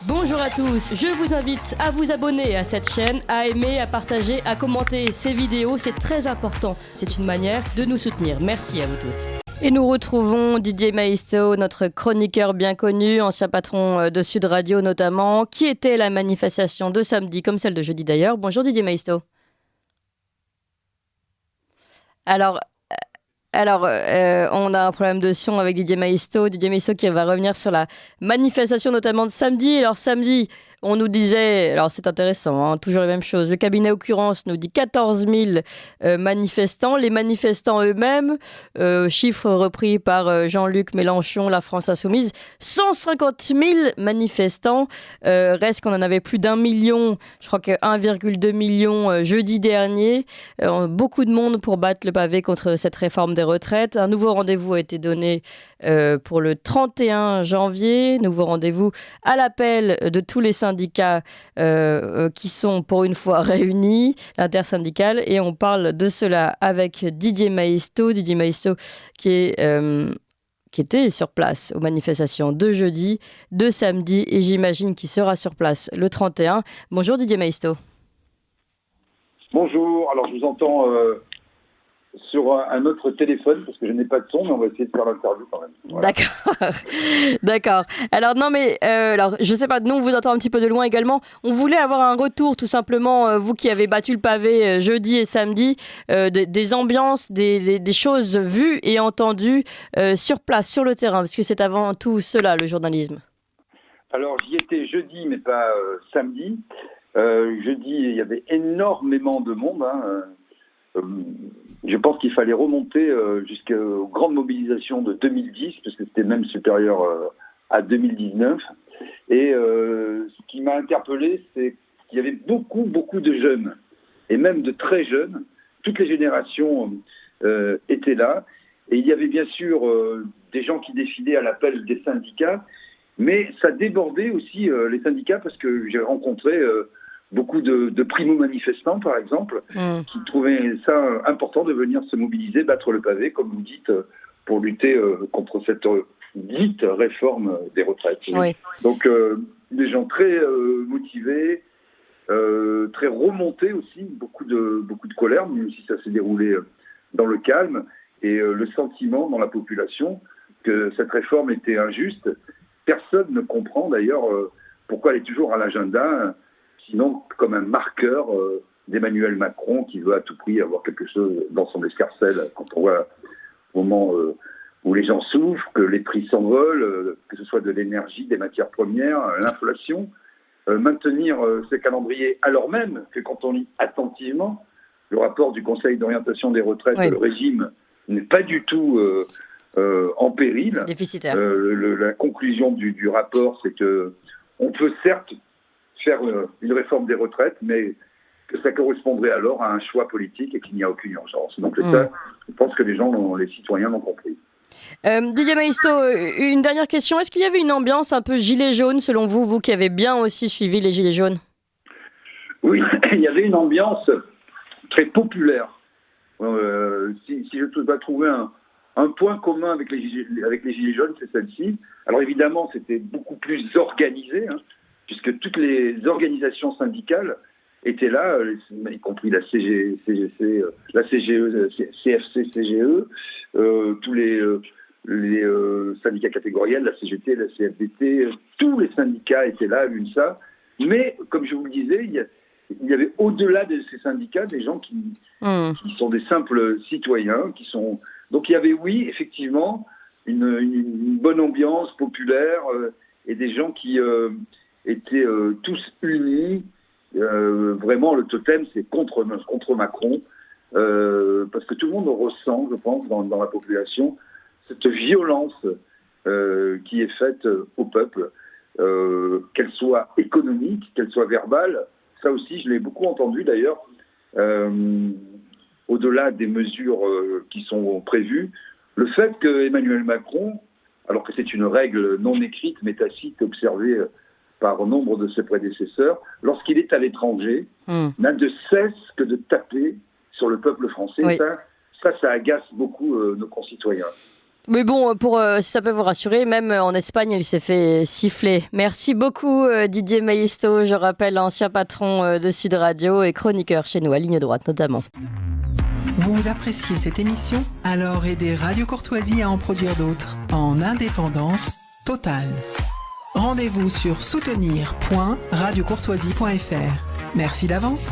Bonjour à tous, je vous invite à vous abonner à cette chaîne, à aimer, à partager, à commenter ces vidéos, c'est très important. C'est une manière de nous soutenir. Merci à vous tous. Et nous retrouvons Didier Maisto, notre chroniqueur bien connu, ancien patron de Sud Radio notamment, qui était la manifestation de samedi, comme celle de jeudi d'ailleurs. Bonjour Didier Maisto. Alors, on a un problème de son avec Didier Maisto. Didier Maisto qui va revenir sur la manifestation notamment de samedi. Alors samedi, on nous disait, alors c'est intéressant, hein, toujours la même chose. Le cabinet Occurrence nous dit 14 000 manifestants. Les manifestants eux-mêmes, chiffre repris par Jean-Luc Mélenchon, la France Insoumise, 150 000 manifestants. Reste qu'on en avait plus d'1 million, je crois que 1,2 million jeudi dernier. Beaucoup de monde pour battre le pavé contre cette réforme des retraites. Un nouveau rendez-vous a été donné pour le 31 janvier. Nouveau rendez-vous à l'appel de tous les syndicats qui sont pour une fois réunis, l'intersyndicale. Et on parle de cela avec Didier Maisto. Didier Maisto qui était sur place aux manifestations de jeudi, de samedi et j'imagine qu'il sera sur place le 31. Bonjour Didier Maisto. Bonjour, alors je vous entends sur un autre téléphone parce que je n'ai pas de son, mais on va essayer de faire l'interview quand même. Voilà. D'accord. Alors non mais je sais pas, nous on vous entend un petit peu de loin également. On voulait avoir un retour tout simplement, vous qui avez battu le pavé jeudi et samedi, des ambiances, des choses vues et entendues sur place, sur le terrain, parce que c'est avant tout cela le journalisme. Alors j'y étais jeudi mais pas samedi. Jeudi il y avait énormément de monde. Je pense qu'il fallait remonter jusqu'aux grandes mobilisations de 2010, parce que c'était même supérieur à 2019. Et ce qui m'a interpellé, c'est qu'il y avait beaucoup de jeunes, et même de très jeunes. Toutes les générations étaient là. Et il y avait bien sûr des gens qui défilaient à l'appel des syndicats, mais ça débordait aussi les syndicats, parce que j'ai rencontré beaucoup de primo-manifestants, par exemple, qui trouvaient ça important de venir se mobiliser, battre le pavé, comme vous dites, pour lutter contre cette dite réforme des retraites. Oui. Donc, des gens très motivés, très remontés aussi, beaucoup de colère, même si ça s'est déroulé dans le calme, et le sentiment dans la population que cette réforme était injuste. Personne ne comprend d'ailleurs pourquoi elle est toujours à l'agenda, sinon comme un marqueur d'Emmanuel Macron qui veut à tout prix avoir quelque chose dans son escarcelle. Quand on voit au moment où les gens souffrent, que les prix s'envolent, que ce soit de l'énergie, des matières premières, l'inflation, maintenir ces calendriers, alors même que quand on lit attentivement le rapport du Conseil d'orientation des retraites, oui, le régime n'est pas du tout en péril. Déficitaire. La conclusion du rapport, c'est que on peut certes faire une réforme des retraites, mais que ça correspondrait alors à un choix politique et qu'il n'y a aucune urgence. Donc ça, je pense que les citoyens l'ont compris. Didier Maisto, une dernière question. Est-ce qu'il y avait une ambiance un peu gilet jaune selon vous, vous qui avez bien aussi suivi les gilets jaunes? Oui, il y avait une ambiance très populaire. Si je dois trouver un point commun avec les gilets jaunes, c'est celle-ci. Alors évidemment, c'était beaucoup plus organisé, puisque toutes les organisations syndicales étaient là, y compris la CGC, la CGE, CFC, CGE, tous les syndicats catégoriels, la CGT, la CFDT, tous les syndicats étaient là à l'UNSA. Mais, comme je vous le disais, il y avait au-delà de ces syndicats des gens qui sont des simples citoyens, Donc il y avait, oui, effectivement, une bonne ambiance populaire et des gens qui étaient tous unis. Vraiment, le totem, c'est contre Macron, parce que tout le monde ressent, je pense, dans la population, cette violence qui est faite au peuple, qu'elle soit économique, qu'elle soit verbale. Ça aussi, je l'ai beaucoup entendu d'ailleurs, au-delà des mesures qui sont prévues, le fait que Emmanuel Macron, alors que c'est une règle non écrite mais tacite observée par nombre de ses prédécesseurs, lorsqu'il est à l'étranger, n'a de cesse que de taper sur le peuple français. Oui. Ça agace beaucoup nos concitoyens. Mais bon, si ça peut vous rassurer, même en Espagne, il s'est fait siffler. Merci beaucoup Didier Maisto, je rappelle ancien patron de Sud Radio et chroniqueur chez nous à Ligne Droite notamment. Vous appréciez cette émission? Alors aidez Radio Courtoisie à en produire d'autres en indépendance totale. Rendez-vous sur soutenir.radiocourtoisie.fr. Merci d'avance.